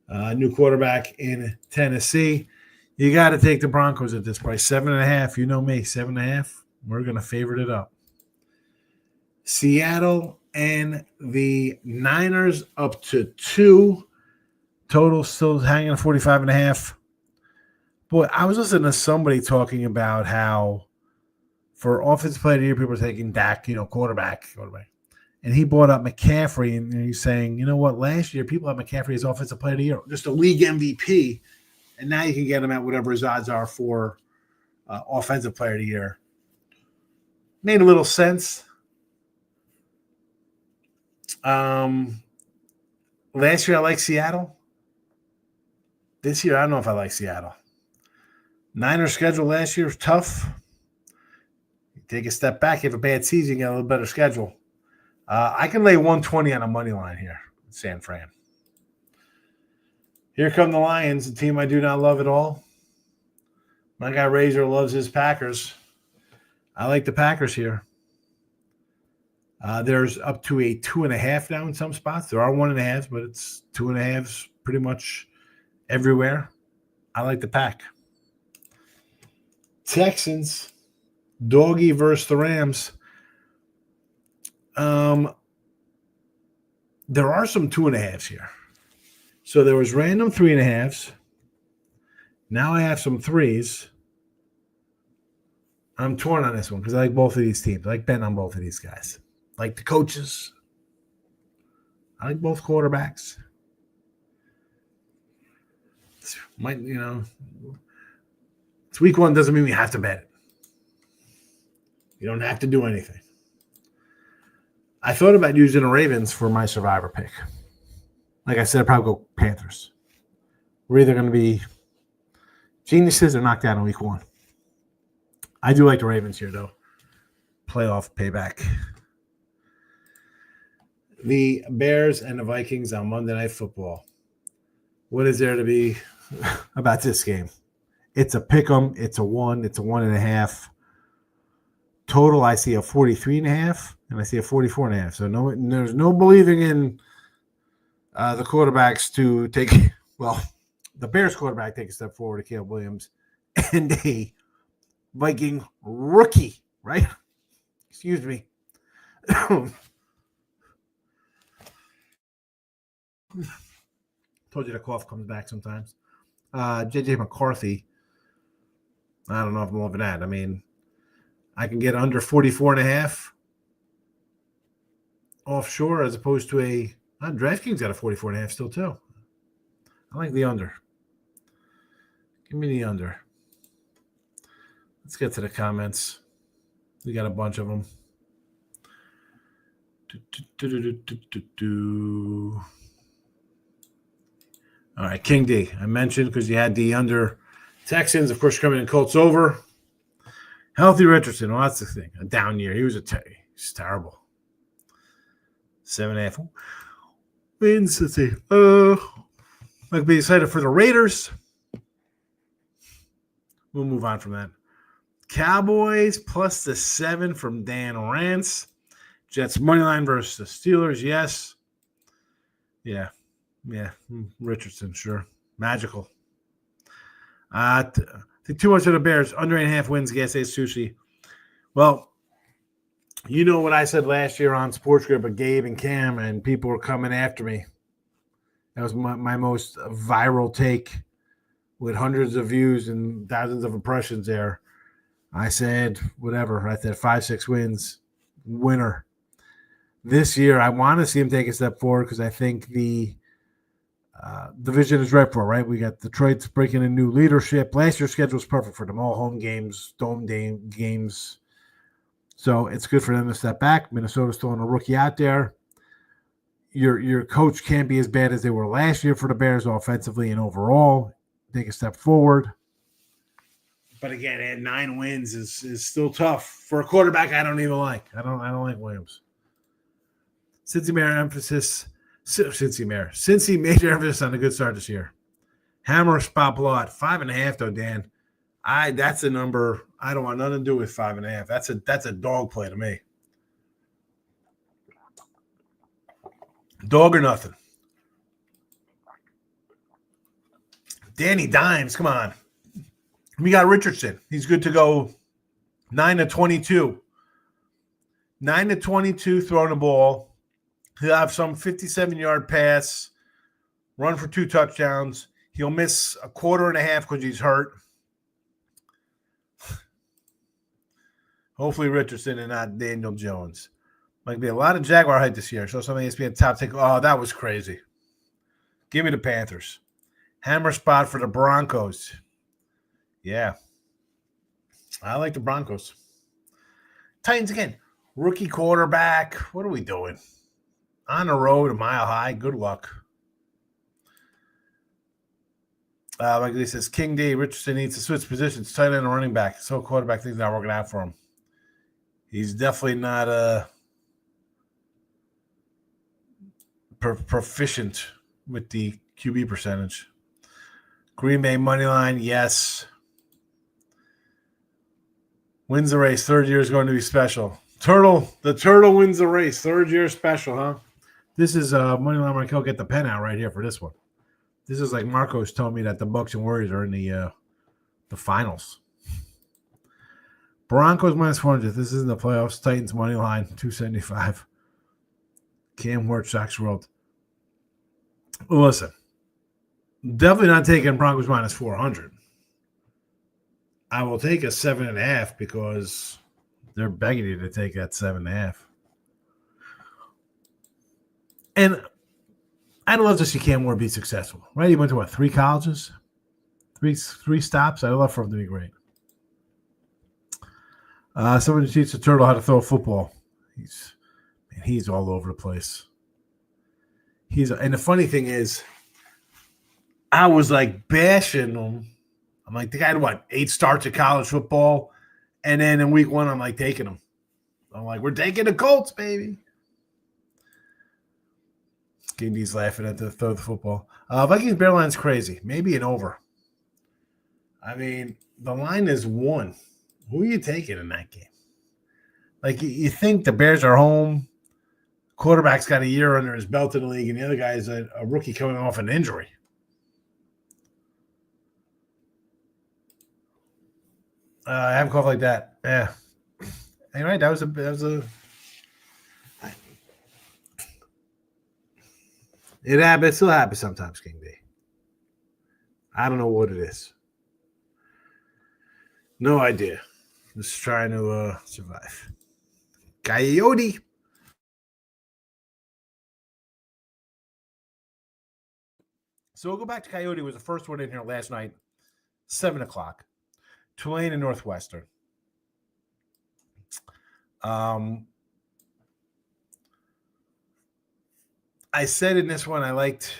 New quarterback in Tennessee. You got to take the Broncos at this price. 7.5. You know me, 7.5. We're going to favorite it up. Seattle and the Niners up to 2. Total still hanging at 45.5. Boy, I was listening to somebody talking about how for offensive player of the year, people are taking Dak, quarterback. And he brought up McCaffrey, and he's saying, you know what, last year people had McCaffrey as offensive player of the year, just a league MVP, and now you can get him at whatever his odds are for offensive player of the year. Made a little sense. Last year I liked Seattle. This year I don't know if I like Seattle. Niners schedule last year was tough. You take a step back, you have a bad season, you get a little better schedule. I can lay 120 on a money line here in San Fran. Here come the Lions, a team I do not love at all. My guy Razor loves his Packers. I like the Packers here. There's up to a 2.5 now in some spots. There are 1.5s, but it's 2.5s pretty much everywhere. I like the Pack. Texans, doggy versus the Rams. There are some 2.5s here. So there was random 3.5s. Now I have some 3s. I'm torn on this one because I like both of these teams. I like betting on both of these guys. I like the coaches. I like both quarterbacks. It's week 1 doesn't mean we have to bet it. You don't have to do anything. I thought about using the Ravens for my survivor pick. Like I said, I'd probably go Panthers. We're either going to be geniuses or knocked out in week 1. I do like the Ravens here, though. Playoff payback. The Bears and the Vikings on Monday Night Football. What is there to be about this game? It's a pick'em. It's a 1. It's a 1.5. Total, I see a 43.5, and I see a 44.5. So there's no believing in the quarterbacks to take. Well, the Bears quarterback take a step forward to Caleb Williams, and a Viking rookie, right? Excuse me. Told you the cough comes back sometimes. JJ McCarthy. I don't know if I'm loving that. I mean, I can get under 44.5 offshore as opposed to a DraftKings got a 44.5 still too. I like the under. Give me the under. Let's get to the comments. We got a bunch of them. All right, King D. I mentioned because you had the under Texans, of course, coming in Colts over. Healthy Richardson. Well, that's the thing. A down year. He was he's terrible. 7.5 wins. Let's see. I'd be excited for the Raiders. We'll move on from that. Cowboys plus the 7 from Dan Rance. Jets money line versus the Steelers. Yes. Yeah. Richardson, sure. Magical. I think too much of the Bears. Under 8.5 wins. Gas Ace Sushi. Well, you know what I said last year on Sports Grid with Gabe and Cam, and people were coming after me. That was my most viral take with hundreds of views and thousands of impressions there. I said, whatever. I said 5-6 wins. Winner. This year, I want to see him take a step forward because I think the division is right for it, right? We got Detroit's breaking in new leadership. Last year's schedule was perfect for them. All home games, dome games. So it's good for them to step back. Minnesota's throwing a rookie out there. Your coach can't be as bad as they were last year for the Bears offensively and overall. Take a step forward. But again, at 9 wins is still tough for a quarterback I don't even like. I don't like Williams. Cincy major emphasis on a good start this year. Hammer spot blow at 5.5 though, Dan. That's a number I don't want nothing to do with 5.5. That's a dog play to me. Dog or nothing. Danny Dimes, come on. We got Richardson. He's good to go 9-22. 9-22 throwing the ball. He'll have some 57-yard pass, run for 2 touchdowns. He'll miss a quarter and a half because he's hurt. Hopefully Richardson and not Daniel Jones. Might be a lot of Jaguar hype this year. So something has to be a top take. Oh, that was crazy. Give me the Panthers. Hammer spot for the Broncos. Yeah. I like the Broncos. Titans again. Rookie quarterback. What are we doing? On the road, a mile high. Good luck. Like this says, King D. Richardson needs to switch positions. Tight end and running back. So quarterback things not working out for him. He's definitely not proficient with the QB percentage. Green Bay money line, yes. Wins the race. 3rd year is going to be special. The turtle wins the race. 3rd year special, huh? This is Moneyline Markel. Get the pen out right here for this one. This is like Marcos told me that the Bucks and Warriors are in the finals. Broncos minus 400. This is in the playoffs. Titans money line 275. Cam Ward, Sox World. Well, listen, definitely not taking Broncos minus 400. I will take a 7.5 because they're begging you to take that 7.5. And I'd love to see Cam Ward be successful, right? He went to 3 colleges, three stops. I'd love for him to be great. Someone who teaches the turtle how to throw a football. He's all over the place. And the funny thing is, I was like bashing him. I'm like, the guy had 8 starts at college football, and then in week 1, I'm like taking him. I'm like, we're taking the Colts, baby. King D's laughing at the throw of the football. Vikings Bear line's crazy. Maybe an over. I mean, the line is 1. Who are you taking in that game? Like, you think the Bears are home. Quarterback's got a year under his belt in the league, and the other guy is a rookie coming off an injury. I have a cough like that. Yeah. Anyway, that was a. It happens. It still happens sometimes, King D. I don't know what it is. No idea. Just trying to survive. Coyote. So we'll go back to Coyote. It was the first one in here last night, 7 o'clock. Tulane and Northwestern. I said in this one I liked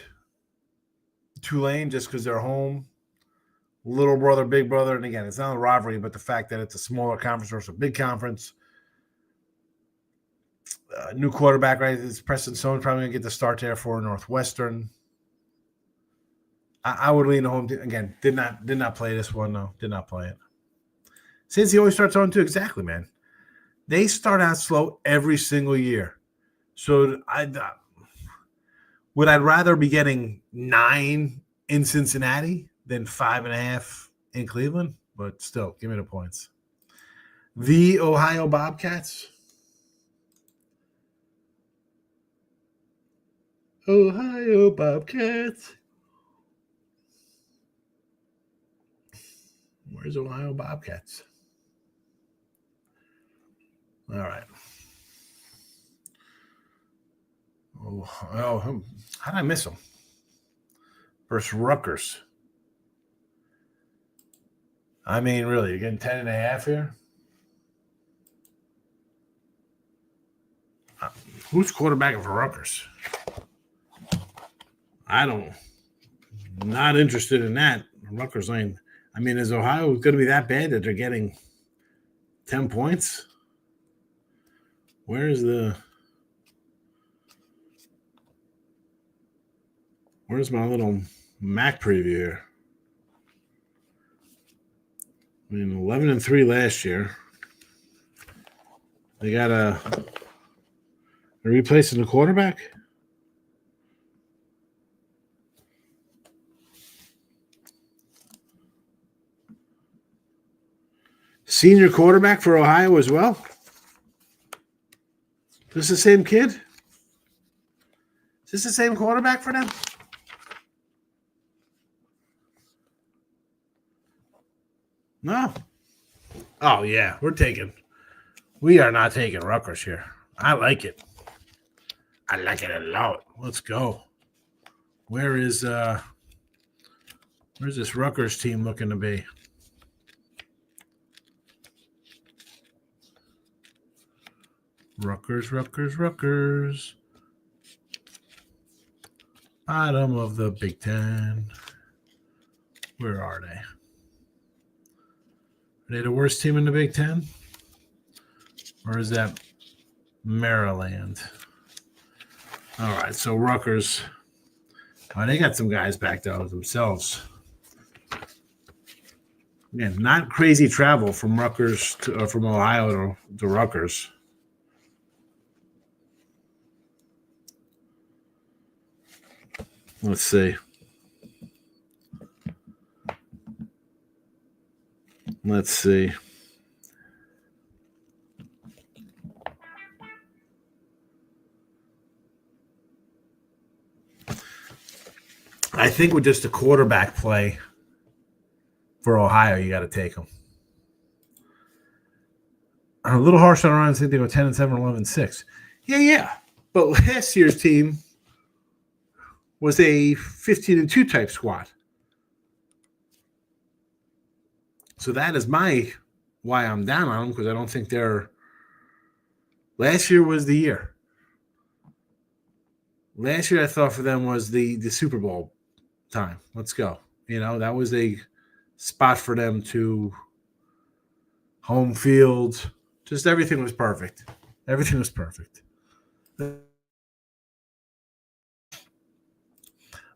Tulane just because they're home. Little brother, big brother. And again, it's not a rivalry, but the fact that it's a smaller conference versus a big conference. New quarterback, right? It's Preston Stone's probably going to get the start there for Northwestern. I would lean home. Again, did not play this one, though. Did not play it. Since he always starts on 2, exactly, man. They start out slow every single year. So would I rather be getting 9 in Cincinnati than 5.5 in Cleveland? But still, give me the points. The Ohio Bobcats. Ohio Bobcats. Where's Ohio Bobcats? All right. Oh, how did I miss them? Versus Rutgers. I mean, really, you're getting 10.5 here? Who's quarterbacking for Rutgers? Not interested in that. Rutgers Lane. I mean, is Ohio going to be that bad that they're getting 10 points? Where's my little Mac preview here? I mean, 11-3 last year. They got they're replacing the quarterback. Senior quarterback for Ohio as well. This the same kid? Is this the same quarterback for them? No. Oh, yeah. We are not taking Rutgers here. I like it. I like it a lot. Let's go. Where's this Rutgers team looking to be? Rutgers. Bottom of the Big Ten. Where are they? Are they the worst team in the Big Ten? Or is that Maryland? All right, so Rutgers. Oh, they got some guys back there themselves. Again, not crazy travel from Rutgers from Ohio to Rutgers. Let's see. I think with just a quarterback play for Ohio, you got to take them. A little harsh on Ryan. I think they go 10-7, 11-6. Yeah. But last year's team was a 15-2 type squad. So that is why I'm down on them, because I don't think they're. Last year was the year. Last year I thought for them was the Super Bowl time. Let's go. That was a spot for them to home field. Just everything was perfect.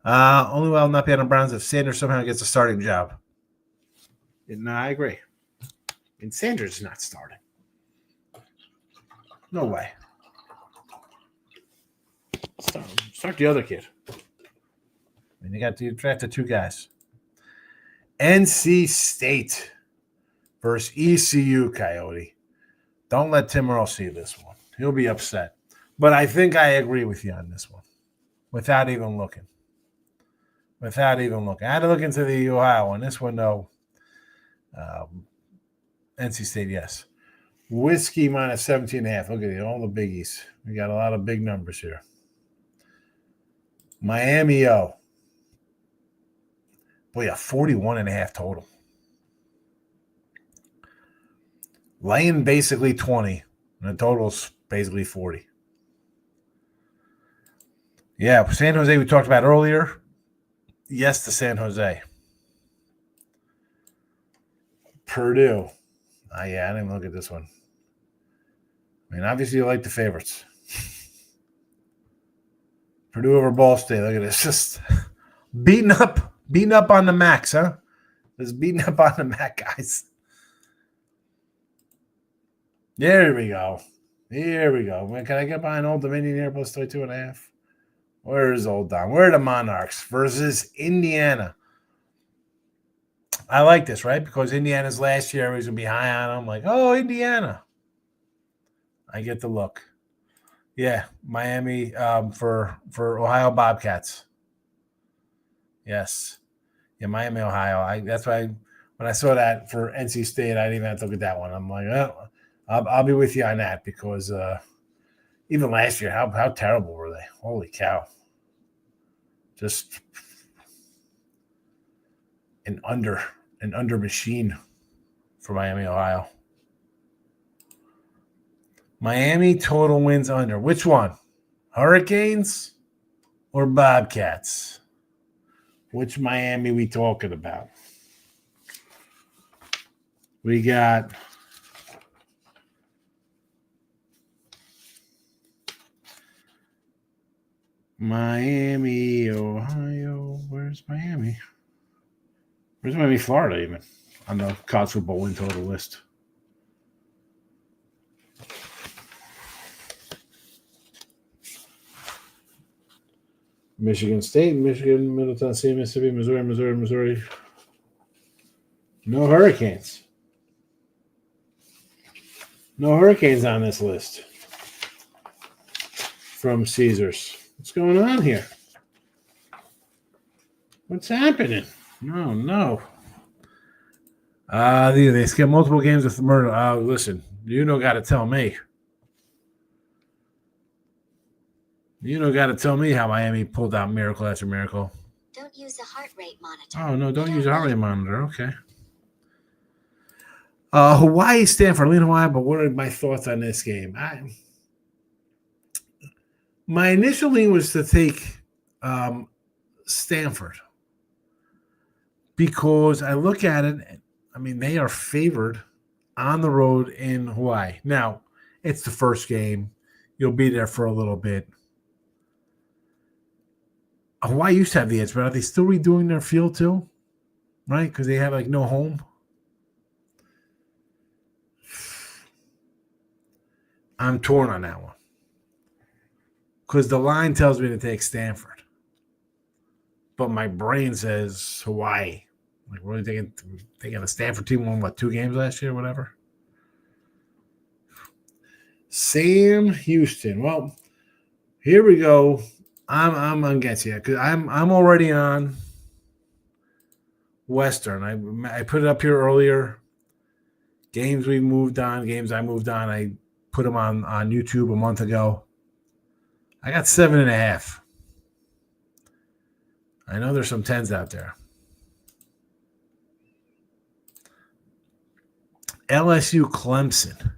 Only way I'll not be on the Browns if Sanders somehow gets a starting job. No, I agree. And Sanders is not starting. No way. Start the other kid. And you drafted 2 guys. NC State versus ECU, Coyote. Don't let Tim Earl see this one. He'll be upset. But I think I agree with you on this one. Without even looking. I had to look into the Ohio one. This one, no. NC State, yes. Whiskey minus 17.5. Look at it, all the biggies. We got a lot of big numbers here. Miami, Boy, 41.5 total. Laying basically 20, and the total's basically 40. Yeah, San Jose we talked about earlier. Yes to San Jose. Purdue. Yeah, I didn't even look at this one. I mean, obviously you like the favorites. Purdue over Ball State. Look at this. Just beating up on the Max, huh? Just beating up on the Mac guys. There we go. Here we go. Man, can I get behind Old Dominion here plus 32.5? Where's Old Dom? Where are the Monarchs versus Indiana? I like this, right? Because Indiana's last year, everybody's going to be high on them. Like, oh, Indiana. I get the look. Yeah, Miami for Ohio Bobcats. Yes. Yeah, Miami, Ohio. That's why when I saw that for NC State, I didn't even have to look at that one. I'm like, oh, I'll be with you on that because even last year, how terrible were they? Holy cow. Just an under machine for Miami, Ohio. Miami total wins under. Which one? Hurricanes or Bobcats? Which Miami we talking about? We got Miami, Ohio. Where's Miami? Where's Miami, Florida even on the college football win total list? Michigan State, Michigan, Middle Tennessee, Mississippi, Missouri. No Hurricanes. No Hurricanes on this list from Caesars. What's going on here? What's happening? No. They skipped multiple games with murder. Listen, you don't got to tell me. You don't got to tell me how Miami pulled out miracle after miracle. Don't use a heart rate monitor. Oh, no, don't use a heart rate monitor. Okay. Hawaii, Stanford, lean Hawaii, but what are my thoughts on this game? My initial lean was to take Stanford because I look at it, I mean, they are favored on the road in Hawaii. Now, it's the first game. You'll be there for a little bit. Hawaii used to have the edge, but are they still redoing their field too? Right? Because they have like no home. I'm torn on that one. Because the line tells me to take Stanford. But my brain says Hawaii. Like, what are you thinking a Stanford team won, 2 games last year, whatever? Sam Houston. Well, here we go. I'm against you because I'm already on Western. I put it up here earlier. Games we moved on, games I moved on. I put them on YouTube a month ago. I got 7.5. I know there's some 10s out there. LSU Clemson.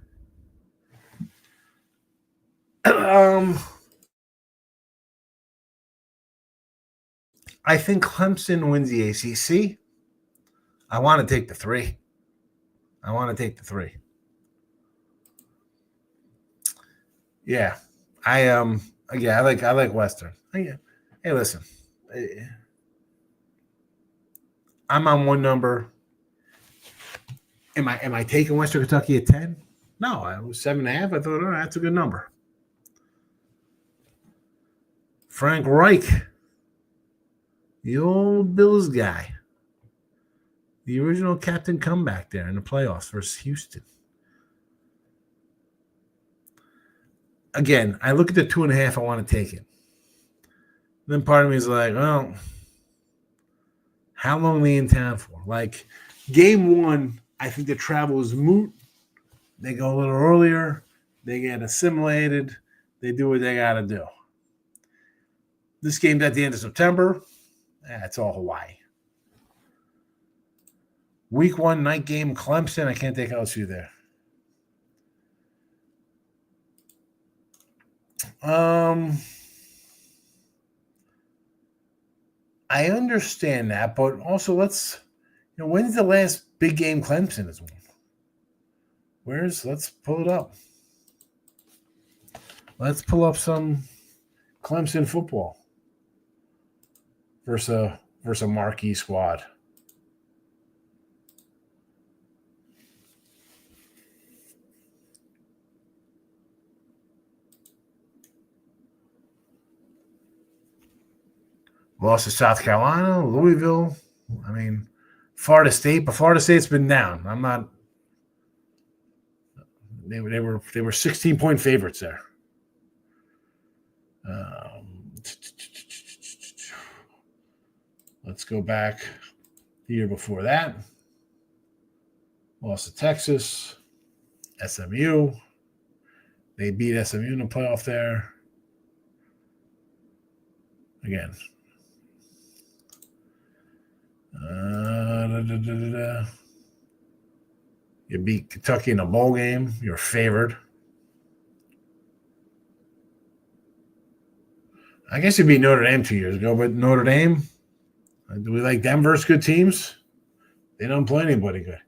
I think Clemson wins the ACC. I want to take the 3. Yeah, I like Western. Hey, listen, I'm on one number. Am I taking Western Kentucky at 10? No, I was 7.5. I thought, that's a good number. Frank Reich, the old Bills guy, the original captain comeback there in the playoffs versus Houston. Again, I look at the 2.5. I want to take it. Then part of me is like, well, how long are they in town for? Like, game 1, I think the travel is moot. They go a little earlier. They get assimilated. They do what they got to do. This game's at the end of September. It's all Hawaii. Week 1 night game, Clemson. I can't take LSU there. I understand that, but also when's the last big game Clemson has won? Let's pull it up. Let's pull up some Clemson football versus a marquee squad. Lost to South Carolina, Louisville. I mean, Florida State, but Florida State's been down. I'm not. They were 16-point favorites there. Let's go back the year before that. Lost to Texas, SMU. They beat SMU in the playoff there. Again. You beat Kentucky in a bowl game. You're favored. I guess you beat Notre Dame 2 years ago, but Notre Dame, do we like them versus good teams? They don't play anybody good.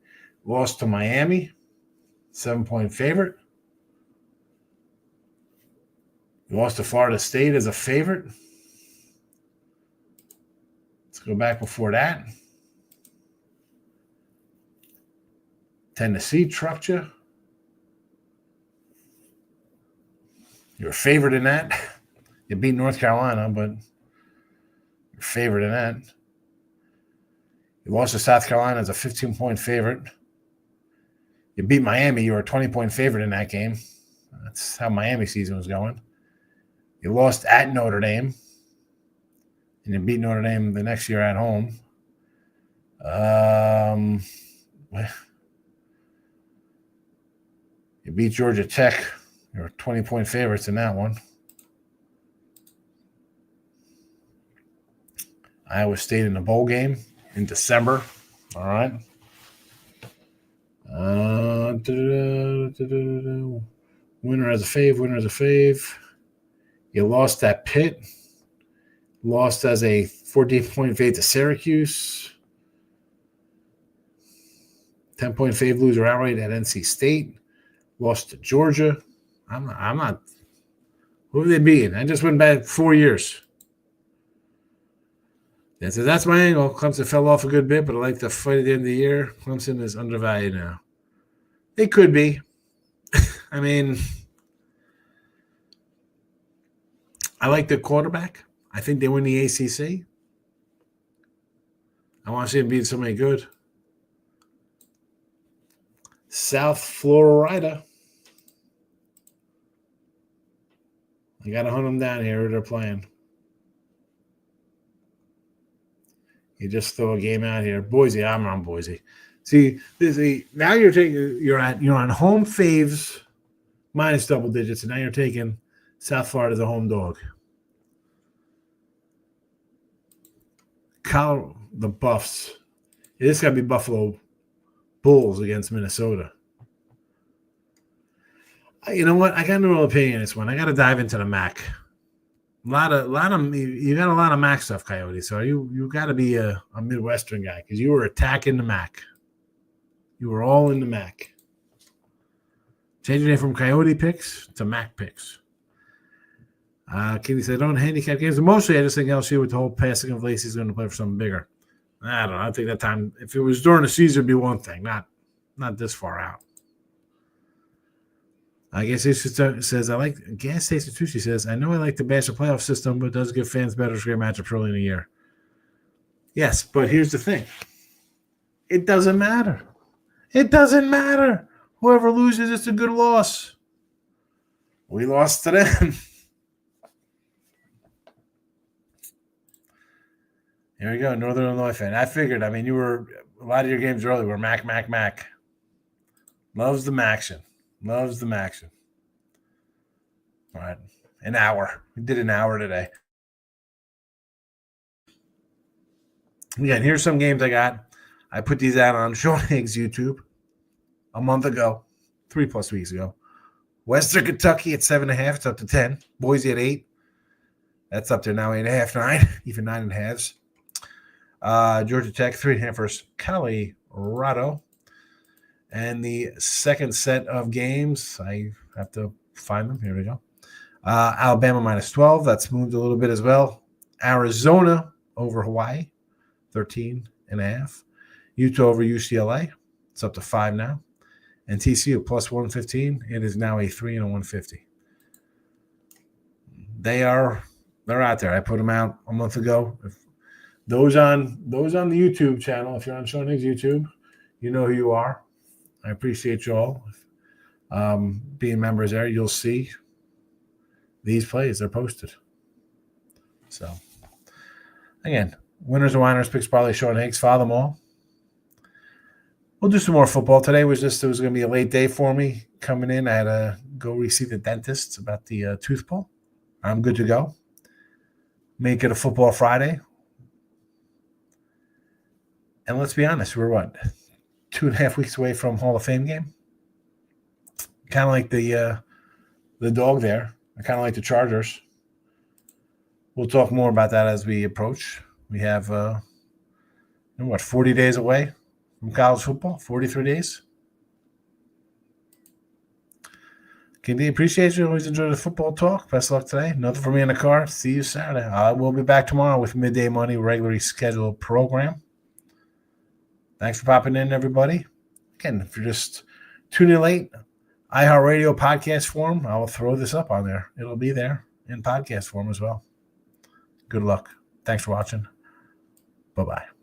Lost to Miami, 7-point favorite. Lost to Florida State as a favorite. Let's go back before that. Tennessee trucked you. You're a favorite in that. You beat North Carolina, but you're favored in that. You lost to South Carolina as a 15-point favorite. You beat Miami. You were a 20-point favorite in that game. That's how Miami season was going. You lost at Notre Dame. And you beat Notre Dame the next year at home. You beat Georgia Tech. You're 20-point favorites in that one. Iowa State in the bowl game in December. All right. Winner as a fave. You lost at Pitt. Lost as a 14-point fave to Syracuse. 10-point fave loser outright at NC State. Lost to Georgia. I'm not. Who have they beaten? I just went back 4 years. And so that's my angle. Clemson fell off a good bit, but I like the fight at the end of the year. Clemson is undervalued now. It could be. I mean, I like the quarterback. I think they win the ACC. I want to see them beat somebody good. South Florida. I got to hunt them down here. They're playing. You just throw a game out here. Boise, I'm on Boise. See, now you're on home faves minus double digits, and now you're taking South Florida as a home dog. The Buffs. This got to be Buffalo Bulls against Minnesota. You know what? I got no opinion on this one. I got to dive into the MAC. You got a lot of MAC stuff, Coyote. So you got to be a Midwestern guy because you were attacking the MAC. You were all in the MAC. Change your name from Coyote picks to MAC picks. Kitty said, don't handicap games. Mostly, I just think LSU with the whole passing of Lacey's going to play for something bigger. I don't know. I think that time, if it was during the season, it'd be one thing, not this far out. I guess he says, I like Gas Station Tucci says, I know I like the Bachelor playoff system, but it does give fans better great matchups early in the year. Yes, but here's the thing. It doesn't matter. It doesn't matter. Whoever loses, it's a good loss. We lost to them. Here we go, Northern Illinois fan. I figured, a lot of your games early were Mac. Loves the Maction. Loves the Maction. All right, an hour. We did an hour today. Again, here's some games I got. I put these out on Sean Higgs YouTube a month ago, 3+ weeks ago. Western Kentucky at 7.5. It's up to 10. Boise at 8. That's up there now, 8.5, 9, even 9.5s. Georgia Tech 3.5 versus Colorado. And the second set of games, I have to find them. Here we go. Alabama -12. That's moved a little bit as well. Arizona over Hawaii, 13.5. Utah over UCLA. It's up to 5 now. And TCU +115. It is now a 3 and a 150. They're out there. I put them out a month ago. Those on the YouTube channel, if you're on Sean Higgs YouTube, you know who you are. I appreciate you all being members there. You'll see these plays. They're posted. So, again, winners and whiners, picks probably Sean Higgs. Follow them all. We'll do some more football. Today it was going to be a late day for me coming in. I had to go receive the dentist about the tooth pull. I'm good to go. Make it a football Friday. And let's be honest, we're 2.5 weeks away from Hall of Fame game? Kind of like the dog there. I kind of like the Chargers. We'll talk more about that as we approach. We have, 40 days away from college football? 43 days? Kindy, appreciate you. Always enjoy the football talk. Best of luck today. Nothing for me in the car. See you Saturday. I will be back tomorrow with Midday Money, regularly scheduled program. Thanks for popping in, everybody. Again, if you're just tuning late, iHeartRadio podcast form, I will throw this up on there. It'll be there in podcast form as well. Good luck. Thanks for watching. Bye-bye.